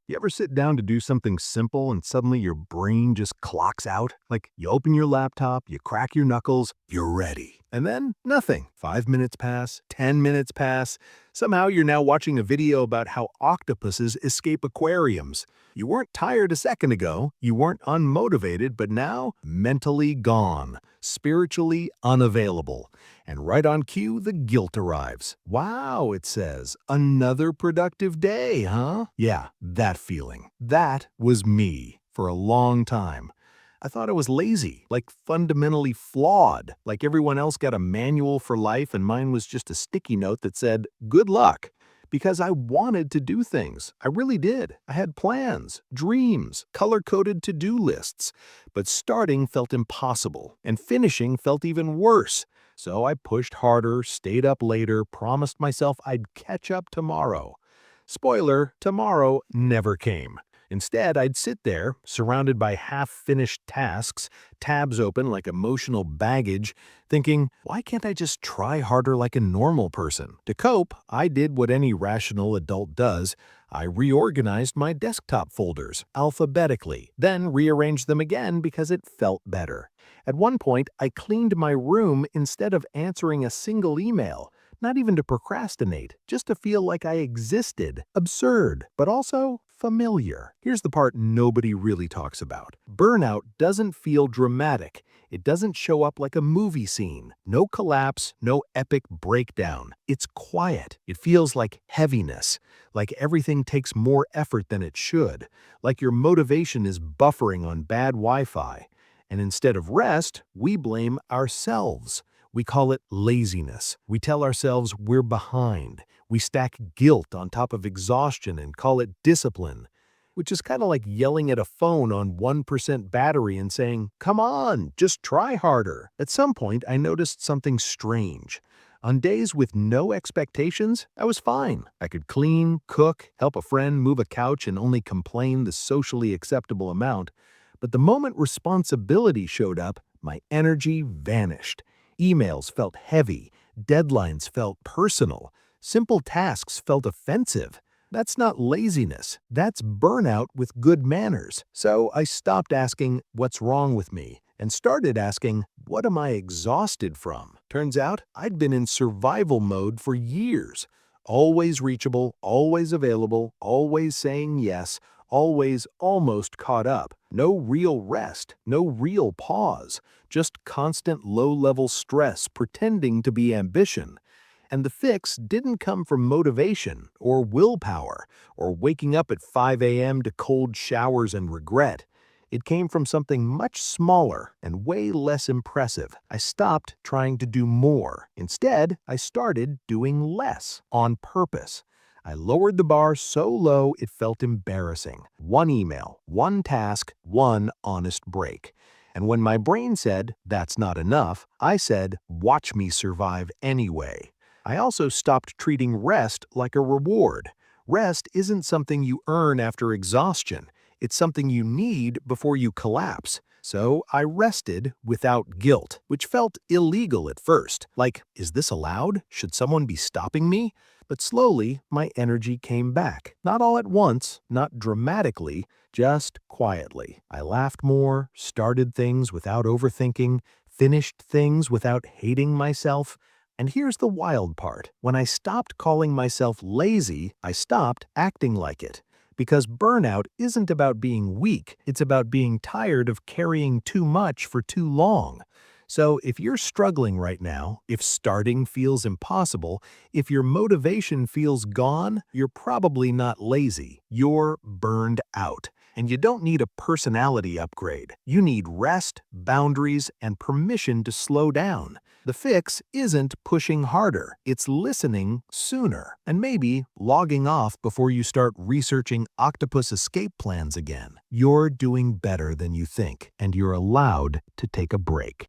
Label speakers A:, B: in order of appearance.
A: You ever sit down to do something simple and suddenly your brain just clocks out? Like you open your laptop, you crack your knuckles, you're ready. And then nothing. 5 minutes pass, 10 minutes pass. Somehow you're now watching a video about how octopuses escape aquariums. You weren't tired a second ago, you weren't unmotivated, but now mentally gone, spiritually unavailable. And right on cue, the guilt arrives. Wow, it says, another productive day, huh? Yeah, that feeling. That was me for a long time. I thought I was lazy, like fundamentally flawed, like everyone else got a manual for life and mine was just a sticky note that said, good luck. Because I wanted to do things. I really did. I had plans, dreams, color-coded to-do lists. But starting felt impossible, and finishing felt even worse. So I pushed harder, stayed up later, promised myself I'd catch up tomorrow. Spoiler, tomorrow never came. Instead, I'd sit there, surrounded by half-finished tasks, tabs open like emotional baggage, thinking, why can't I just try harder like a normal person? To cope, I did what any rational adult does. I reorganized my desktop folders alphabetically, then rearranged them again because it felt better. At one point, I cleaned my room instead of answering a single email. Not even to procrastinate, just to feel like I existed. Absurd, but also familiar. Here's the part nobody really talks about. Burnout doesn't feel dramatic. It doesn't show up like a movie scene. No collapse, no epic breakdown. It's quiet. It feels like heaviness, like everything takes more effort than it should, like your motivation is buffering on bad Wi-Fi. And instead of rest, we blame ourselves. We call it laziness. We tell ourselves we're behind. We stack guilt on top of exhaustion and call it discipline, which is kind of like yelling at a phone on 1% battery and saying, come on, just try harder. At some point, I noticed something strange. On days with no expectations, I was fine. I could clean, cook, help a friend move a couch and only complain the socially acceptable amount. But the moment responsibility showed up, my energy vanished. Emails felt heavy, deadlines felt personal, simple tasks felt offensive. That's not laziness, that's burnout with good manners. So I stopped asking, what's wrong with me? And started asking, what am I exhausted from? Turns out I'd been in survival mode for years. Always reachable, always available, always saying yes, always almost caught up. No real rest, no real pause, just constant low-level stress pretending to be ambition. And the fix didn't come from motivation or willpower or waking up at 5 a.m. to cold showers and regret. It came from something much smaller and way less impressive. I stopped trying to do more. Instead, I started doing less on purpose. I lowered the bar so low it felt embarrassing. One email, one task, one honest break. And when my brain said, that's not enough, I said, watch me survive anyway. I also stopped treating rest like a reward. Rest isn't something you earn after exhaustion. It's something you need before you collapse. So I rested without guilt, which felt illegal at first. Like, is this allowed? Should someone be stopping me? But slowly, my energy came back. Not all at once, not dramatically, just quietly. I laughed more, started things without overthinking, finished things without hating myself. And here's the wild part. When I stopped calling myself lazy, I stopped acting like it. Because burnout isn't about being weak, it's about being tired of carrying too much for too long. So if you're struggling right now, if starting feels impossible, if your motivation feels gone, you're probably not lazy. You're burned out. And you don't need a personality upgrade. You need rest, boundaries, and permission to slow down. The fix isn't pushing harder, it's listening sooner, and maybe logging off before you start researching octopus escape plans again. You're doing better than you think, and you're allowed to take a break.